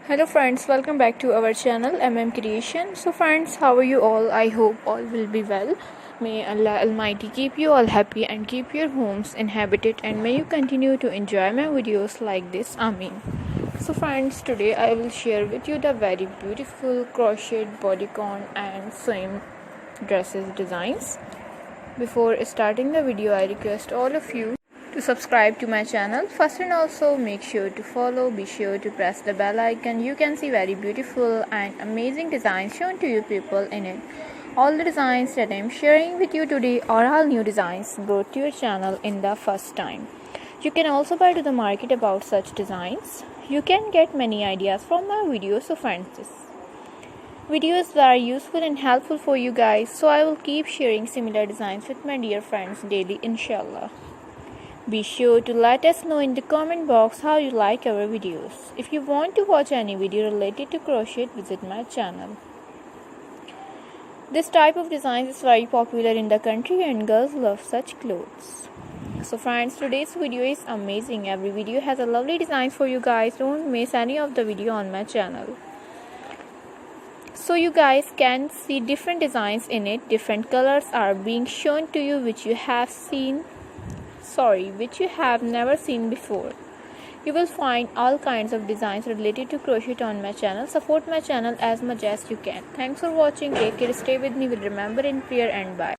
Hello friends, welcome back to our channel Creation. So friends, how are you all? I hope all will be well. May Allah Almighty keep you all happy and keep your homes inhabited, and may you continue to enjoy my videos like this. Ameen. So friends, today I will share with you the very beautiful crocheted bodycon and sewing dresses designs. Before starting the video, I request all of you to subscribe to my channel first, and also make sure to follow. Be sure to press the bell icon. You can see very beautiful and amazing designs shown to you people in it. All the designs that I am sharing with you today are all new designs brought to your channel in the first time. You can also buy to the market about such designs. You can get many ideas from my videos. So friends, this videos that are useful and helpful for you guys, so I will keep sharing similar designs with my dear friends daily, inshallah. Be sure to let us know in the comment box how you like our videos. If you want to watch any video related to crochet, visit my channel. This type of design is very popular in the country and girls love such clothes. So friends, today's video is amazing. Every video has a lovely design for you guys. Don't miss any of the video on my channel. So you guys can see different designs in it. Different colors are being shown to you which you have never seen before. You will find all kinds of designs related to crochet on my channel. Support my channel as much as you can. Thanks for watching. Take care. Stay with me. Will remember in prayer, and bye.